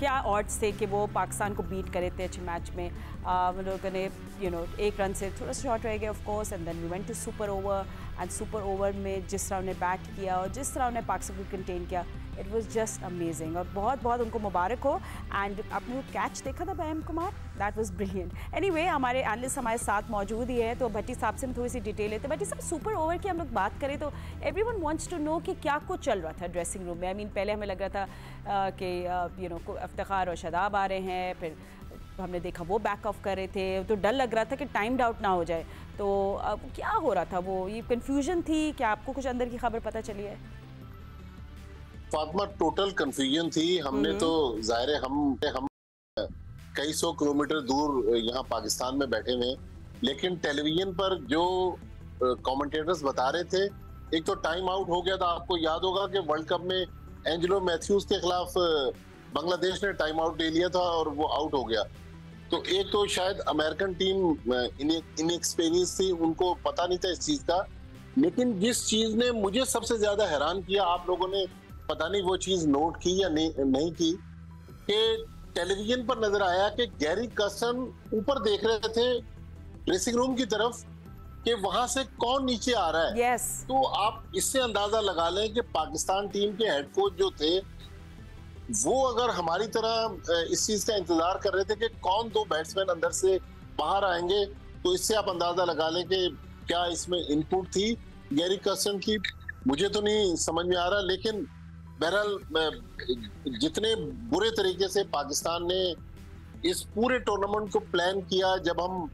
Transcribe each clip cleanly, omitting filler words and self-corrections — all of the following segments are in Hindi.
क्या ऑड्स थे कि वो पाकिस्तान को बीट करे थे अच्छे मैच में। हम लोगों ने एक रन से थोड़ा सा शॉर्ट रह गया of course, and then we went to super over, and super over में जिस तरह उन्हें बैट किया और जिस तरह उन्हें पाकिस्तान को कंटेन किया, इट वाज जस्ट अमेजिंग। और बहुत बहुत उनको मुबारक हो। एंड आपने वो कैच देखा था बैम Kumar, that was brilliant. Anyway, हमारे एनालिस्ट हमारे साथ मौजूद ही है, तो भट्टी साहब से हम थोड़ी सी डिटेल लेते हैं। भट्टी साहब, सुपर ओवर की हम लोग बात करें तो एवरीवन वांट्स टू नो कि क्या कुछ चल रहा था ड्रेसिंग रूम में। आई मीन, पहले हमें लग रहा था कि इफ्तिखार और शादाब आ रहे हैं, फिर हमने देखा वो बैक ऑफ कर रहे थे, तो डर लग रहा था कि टाइम्ड आउट ना हो जाए। तो अब क्या हो रहा था, वो ये कन्फ्यूजन थी? क्या आपको कुछ अंदर की खबर पता चली है? फातिमा, टोटल कंफ्यूजन थी। हमने तो जाहिर है हम कई सौ किलोमीटर दूर यहाँ पाकिस्तान में बैठे हुए, लेकिन टेलीविजन पर जो कमेंटेटर्स बता रहे थे, एक तो टाइम आउट हो गया था। आपको याद होगा कि वर्ल्ड कप में एंजेलो मैथ्यूज के खिलाफ बांग्लादेश ने टाइम आउट ले लिया था और वो आउट हो गया। तो एक तो शायद अमेरिकन टीम इनएक्सपीरियंस थी, उनको पता नहीं था इस चीज का। लेकिन जिस चीज ने मुझे सबसे ज्यादा हैरान किया, आप लोगों ने पता नहीं वो चीज नोट की या नहीं की, कि टेलीविजन पर नजर आया कि गैरी कर्स्टन ऊपर देख रहे थे ड्रेसिंग रूम की तरफ कि वहां से कौन नीचे आ रहा है। yes. तो आप इससे अंदाजा लगा लें कि पाकिस्तान टीम के हेड कोच जो थे, वो अगर हमारी तरह इस चीज का इंतजार कर रहे थे कि कौन दो बैट्समैन अंदर से बाहर आएंगे, तो इससे आप अंदाजा लगा लें कि क्या इसमें इनपुट थी गैरी कर्स्टन की। मुझे तो नहीं समझ में आ रहा, लेकिन बहरहाल जितने बुरे तरीके से पाकिस्तान ने इस पूरे टूर्नामेंट को प्लान किया, जब हम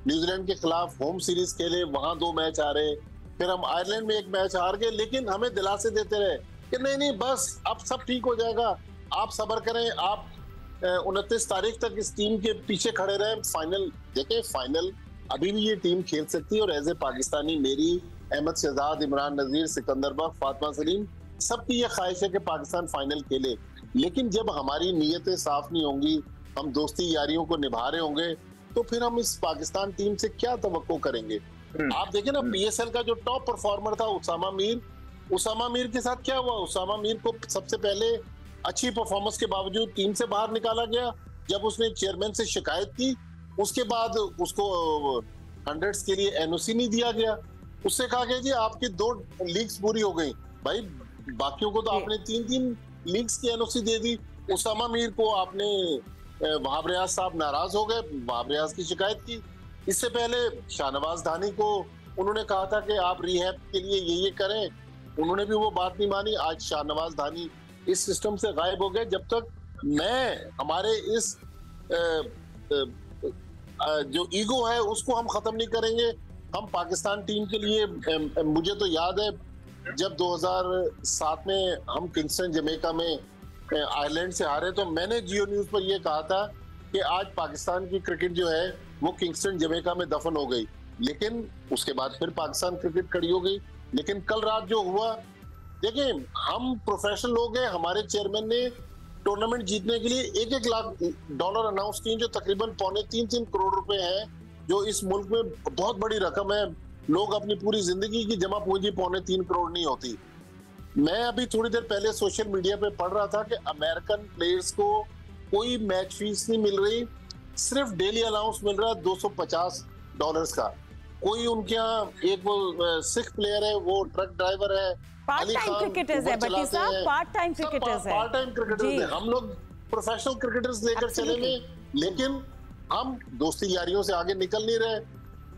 न्यूजीलैंड के खिलाफ होम सीरीज खेले, वहां 2 मैच हारे, फिर हम आयरलैंड में 1 मैच हार गए, लेकिन हमें दिलासे देते रहे कि नहीं बस अब सब ठीक हो जाएगा, आप सब्र करें, आप 29 तारीख तक इस टीम के पीछे खड़े रहें। फाइनल देखें, फाइनल अभी भी ये टीम खेल सकती है, और एज ए पाकिस्तानी मेरी, अहमद शहजाद, इमरान नजीर, सिकंदर बख्श, फातिमा सलीम, सबकी ये ख्वाहिश है कि पाकिस्तान फाइनल खेले। लेकिन जब हमारी नीयतें साफ नहीं होंगी, हम दोस्ती यारियों को निभा रहे होंगे, तो फिर हम इस पाकिस्तान टीम से क्या तवक्को करेंगे। आप देखें ना, पीएसएल का जो टॉप परफॉर्मर था उसामा मीर के साथ क्या हुआ। उसामा मीर को सबसे पहले अच्छी परफॉर्मेंस के बावजूद टीम से बाहर निकाला गया। जब उसने चेयरमैन से शिकायत की, उसके बाद उसको 100s के लिए एनओसी नहीं दिया गया। उससे कहा गया जी आपकी 2 लीग्स पूरी हो गई। भाई, बाकियों को तो आपने 3 लीग्स की एनओसी दे दी। उसामा मीर को आपने, वहाब रियाज साहब नाराज हो गए, वहाब रियाज की शिकायत की। इससे पहले शाहनवाज धानी को उन्होंने कहा था कि आप रिहैब के लिए ये करें, उन्होंने भी वो बात नहीं मानी। आज शाहनवाज धानी इस सिस्टम से गायब हो गए। जब तक हमारे इस जो ईगो है उसको हम खत्म नहीं करेंगे, हम पाकिस्तान टीम के लिए, मुझे तो याद है जब 2007 में हम किंगस्टन जमैका में आयरलैंड से हारे, तो मैंने जियो न्यूज पर यह कहा था कि आज पाकिस्तान की क्रिकेट जो है वो किंगस्टन जमैका में दफन हो गई। लेकिन उसके बाद फिर पाकिस्तान क्रिकेट खड़ी हो गई। लेकिन कल रात जो हुआ, देखिए, हम प्रोफेशनल लोग हैं। हमारे चेयरमैन ने टूर्नामेंट जीतने के लिए $1-1 लाख अनाउंस किए, जो तकरीबन 2.25-3 करोड़ रुपए हैं, जो इस मुल्क में बहुत बड़ी रकम है। लोग अपनी पूरी जिंदगी की जमा पूंजी 2.25 करोड़ नहीं होती। मैं अभी थोड़ी देर पहले सोशल मीडिया पे पढ़ रहा था कि अमेरिकन प्लेयर्स को कोई मैच फीस नहीं मिल रही, सिर्फ डेली अलाउंस मिल रहा है $250 का। कोई उनके यहाँ एक वो सिख प्लेयर है, वो ट्रक ड्राइवर है, पार्ट टाइम क्रिकेटर्स है भट्टी साहब, पार्ट टाइम क्रिकेटर्स है। हम लोग प्रोफेशनल क्रिकेटर्स लेकर चलेंगे, लेकिन हम दोस्ती यारियों से आगे निकल नहीं रहे।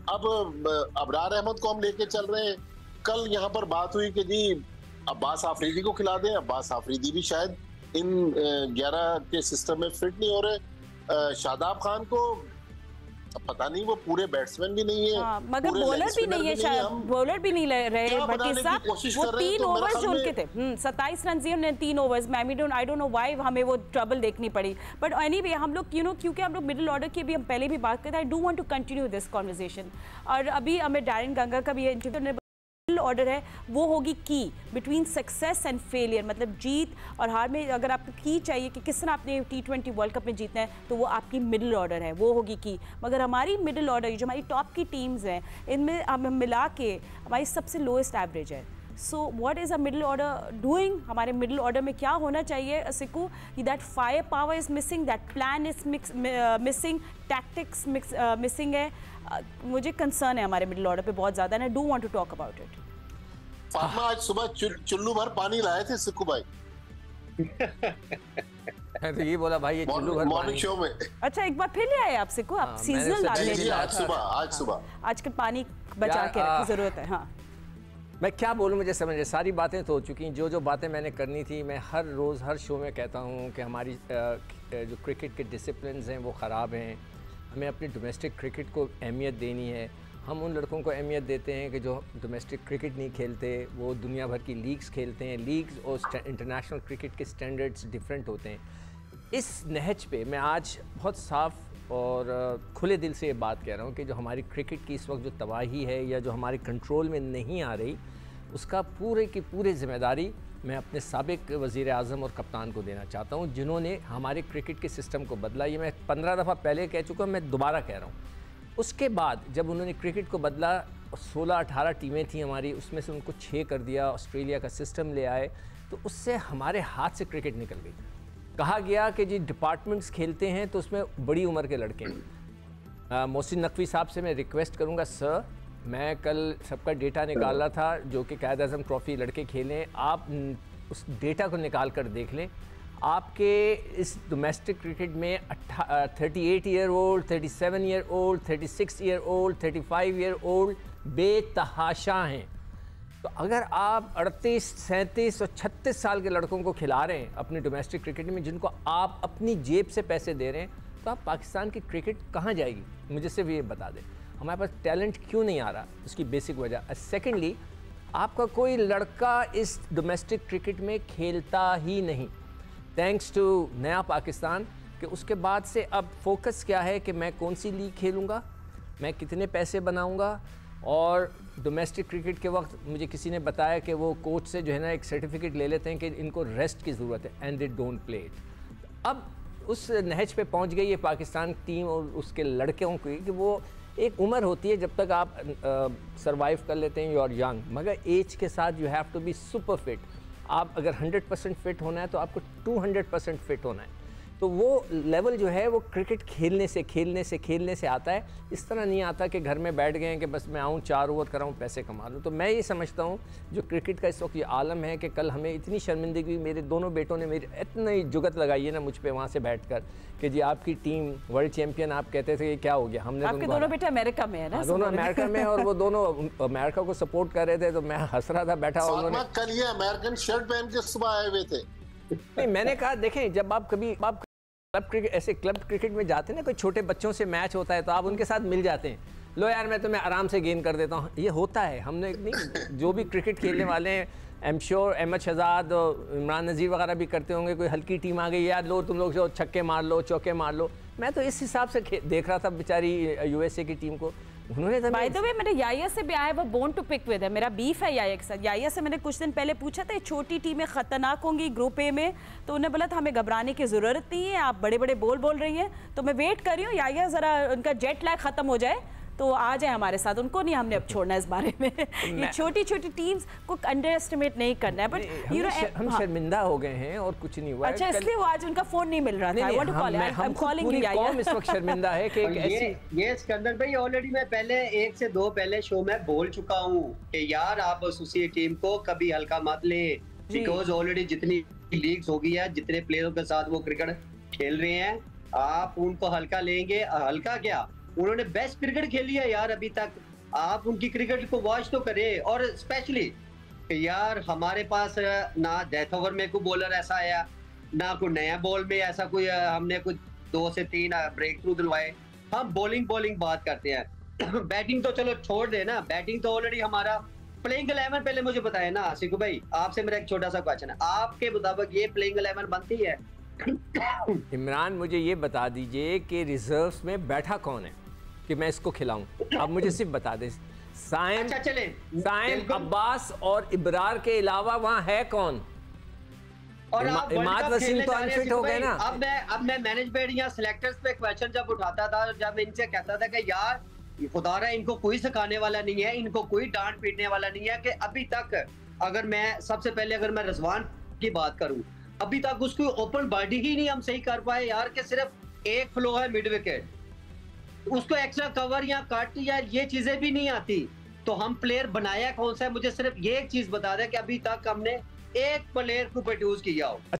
अब अबरार अहमद को हम लेके चल रहे हैं। कल यहाँ पर बात हुई कि जी अब्बास आफरीदी को खिला दें। अब्बास आफरीदी भी शायद इन 11 के सिस्टम में फिट नहीं हो रहे। शादाब खान को पता नहीं, वो पूरे बैट्समैन भी नहीं है। मगर बॉलर भी नहीं है, शायद बॉलर भी नहीं ले रहे भट्टी साहब। वो 3 ओवर्स जो उनके थे, 27 रन दिए उन्होंने 3 ओवर्स में। आई डोंट नो व्हाई हमें वो ट्रबल देखनी पड़ी। बट एनीवे, हम लोग क्योंकि हम लोग मिडिल ऑर्डर की भी हम पहले भी बात करते हैं। I do want to continue this conversation. और अभी हमें डैरेन गंगा का भी इंटरव्यू ऑर्डर है, वो होगी की बिटवीन सक्सेस एंड फेलियर, मतलब जीत और हार में अगर आपको की चाहिए कि किस तरह आपने T20 वर्ल्ड कप में जीतना है, तो वो आपकी मिडिल ऑर्डर है, वो होगी की। मगर हमारी मिडिल ऑर्डर जो हमारी टॉप की टीम्स हैं, इनमें हम मिला के हमारी सबसे लोएस्ट एवरेज है। So what is a middle order doing? हमारे मिडिल ऑर्डर में क्या होना चाहिए सिक्कू? That fire power is missing, that plan is missing, tactics missing है। मुझे कंसर्न है हमारे मिडिल ऑर्डर पे बहुत ज़्यादा, and I do want to talk about it. Fatima, आज सुबह चुल्लू भर पानी लाए थे सिक्कू भाई। मैं तो ये बोला भाई ये चुल्लू भर मॉर्निंग शो में। अच्छा, एक बार फिर ले आए आप सिक्कू? आप सीजनल डालने जी, आज सुबह आजकल पानी बचा के रखने की जरूरत है। हाँ, मैं क्या बोलूँ, मुझे समझ है, सारी बातें तो हो चुकी हैं। जो बातें मैंने करनी थी, मैं हर रोज़ हर शो में कहता हूँ कि हमारी जो क्रिकेट के डिसिप्लिन्स हैं वो ख़राब हैं। हमें अपनी डोमेस्टिक क्रिकेट को अहमियत देनी है। हम उन लड़कों को अहमियत देते हैं कि जो डोमेस्टिक क्रिकेट नहीं खेलते, वो दुनिया भर की लीग्स खेलते हैं। लीग्स और इंटरनेशनल क्रिकेट के स्टैंडर्ड्स डिफरेंट होते हैं। इस नहज पे मैं आज बहुत साफ़ और खुले दिल से ये बात कह रहा हूँ कि जो हमारी क्रिकेट की इस वक्त जो तबाही है या जो हमारे कंट्रोल में नहीं आ रही, उसका पूरे की पूरी ज़िम्मेदारी मैं अपने साबिक वज़ीर आज़म और कप्तान को देना चाहता हूँ, जिन्होंने हमारे क्रिकेट के सिस्टम को बदला। ये मैं 15 दफ़ा पहले कह चुका हूँ, मैं दोबारा कह रहा हूँ। उसके बाद जब उन्होंने क्रिकेट को बदला, 16-18 टीमें थी हमारी, उसमें से उनको 6 कर दिया, ऑस्ट्रेलिया का सिस्टम ले आए, तो उससे हमारे हाथ से क्रिकेट निकल गई। कहा गया कि जी डिपार्टमेंट्स खेलते हैं तो उसमें बड़ी उम्र के लड़के हैं। मोहसिन नकवी साहब से मैं रिक्वेस्ट करूंगा, सर मैं कल सबका डेटा निकाल रहा था जो कि कायद आज़म ट्रॉफ़ी लड़के खेलें, आप उस डेटा को निकाल कर देख लें। आपके इस डोमेस्टिक क्रिकेट में 38 year old, 37 year old, 36 year old, 35 year old बेतहाशा हैं। तो अगर आप 38, 37 और 36 साल के लड़कों को खिला रहे हैं अपनी डोमेस्टिक क्रिकेट में, जिनको आप अपनी जेब से पैसे दे रहे हैं, तो आप पाकिस्तान की क्रिकेट कहाँ जाएगी? मुझे सिर्फ ये बता दें, हमारे पास टैलेंट क्यों नहीं आ रहा? उसकी बेसिक वजह। सेकेंडली, आपका कोई लड़का इस डोमेस्टिक क्रिकेट में खेलता ही नहीं, थैंक्स टू नया पाकिस्तान। कि उसके बाद से अब फोकस क्या है कि मैं कौन सी लीग खेलूँगा, मैं कितने पैसे बनाऊँगा। और डोमेस्टिक क्रिकेट के वक्त मुझे किसी ने बताया कि वो कोच से जो है ना एक सर्टिफिकेट ले लेते हैं कि इनको रेस्ट की ज़रूरत है, and they don't play it. अब उस नहज पे पहुंच गई है पाकिस्तान टीम और उसके लड़कों की कि वो एक उम्र होती है जब तक आप सरवाइव कर लेते हैं, यू आर यंग, मगर एज के साथ you have to be super fit. आप अगर 100% फिट होना है तो आपको 200% फिट होना है। तो वो लेवल जो है वो क्रिकेट खेलने से आता है। इस तरह नहीं आता कि घर में बैठ गए हैं कि बस मैं आऊँ 4 ओवर कराऊँ पैसे कमा लूँ। तो मैं ये समझता हूँ जो क्रिकेट का इस वक्त ये आलम है कि कल हमें इतनी शर्मिंदगी, मेरे दोनों बेटों ने मेरी इतनी जुगत लगाई है ना मुझ पे वहाँ से बैठकर कि जी आपकी टीम वर्ल्ड चैंपियन, आप कहते थे कि क्या हो गया, हमने आपके दोनों बेटे अमेरिका में है ना? दोनों अमेरिका में, और वो दोनों अमेरिका को सपोर्ट कर रहे थे। तो मैं हंस रहा था बैठा। उन्होंने कल ये अमेरिकन शर्ट पहन के सुबह आए हुए थे। नहीं, मैंने कहा देखें, जब आप कभी आप क्लब क्रिकेट में जाते हैं ना, कोई छोटे बच्चों से मैच होता है तो आप उनके साथ मिल जाते हैं, लो यार मैं तुम्हें आराम से गेन कर देता हूँ, ये होता है। हमने नहीं, जो भी क्रिकेट खेलने वाले हैं, I am sure Ahmed Shahzad और इमरान नज़ीर वगैरह भी करते होंगे। कोई हल्की टीम आ गई, यार लो तुम लोग जो छक्के मार लो, चौके मार लो। मैं तो इस हिसाब से देख रहा था बेचारी यूएसए की टीम को। उन्होंने बाय द वे मेरे याया से भी आया, वो बोर्न टू पिक विद है, मेरा बीफ है याया के साथ। याया से मैंने कुछ दिन पहले पूछा था छोटी टीमें खतरनाक होंगी ग्रुप ए में, तो उन्हें बोला था हमें घबराने की ज़रूरत नहीं है, आप बड़े बड़े बोल रही हैं। तो मैं वेट कर रही हूँ याया ज़रा उनका जेट लैग ख़त्म हो जाए तो आ जाए हमारे साथ। उनको नहीं हमने अब छोड़ना इस बारे में। ये छोटी छोटी टीम्स को अंडर एस्टिमेट नहीं करना है। बट यू नो हम शर्मिंदा हो गए हैं और कुछ नहीं हुआ। अच्छा, इसलिए वो आज उनका फोन नहीं मिल रहा था। I want to call, I am calling you याया। इस वक्त शर्मिंदा है कि ये सिकंदर भाई ऑलरेडी मैं पहले 1 से 2 पहले शो में बोल चुका हूँ कि यार आप उसी टीम को कभी हल्का मत लें, बिकॉज ऑलरेडी जितनी लीग्स हो गई है, जितने प्लेयरों के साथ वो क्रिकेट खेल रहे हैं, आप उनको हल्का लेंगे, हल्का क्या, उन्होंने बेस्ट क्रिकेट खेली है यार अभी तक। आप उनकी क्रिकेट को वॉच तो करें। और स्पेशली यार हमारे पास ना डेथ ओवर में कोई बॉलर ऐसा आया, ना कोई नया बॉल में ऐसा कोई हमने कुछ 2 से 3 ब्रेक थ्रू दिलवाए। हम बॉलिंग बात करते हैं। बैटिंग तो चलो छोड़ दे ना, बैटिंग तो ऑलरेडी हमारा प्लेइंग 11 पहले मुझे बताया ना सिकू भाई। आपसे मेरा एक छोटा सा क्वेश्चन है, आपके मुताबिक ये प्लेइंग 11 बनती है? इमरान मुझे ये बता दीजिए कि रिजर्व्स में बैठा कौन है कि मैं इसको खिलाऊं? अब मुझे सिर्फ बता दें, साइम, अच्छा चले, साइम, अब्बास और इब्रार के अलावा वहाँ है कौन? और इमाद वसीम तो अनफिट हो गए ना। अब मैं मैनेजमेंट या सिलेक्टर्स पे क्वेश्चन जब उठाता था, जब इनसे कहता था कि यार खुदा रहा इनको कोई सिखाने वाला नहीं है, इनको कोई डांट पीटने वाला नहीं है, कि अभी तक अगर मैं सबसे पहले अगर मैं रिजवान की बात करूं, अभी तक उसकी ओपन बॉडी ही नहीं हम सही कर पाए यार, कि सिर्फ एक फ्लो है मिड विकेट, उसको एक्स्ट्रा कवर या कट या ये चीजें भी नहीं आती। तो हम प्लेयर बनाया कौन सा है? मुझे सिर्फ ये एक चीज बता दें कि अभी तक हमने एक प्लेयर को प्रोड्यूस किया हो।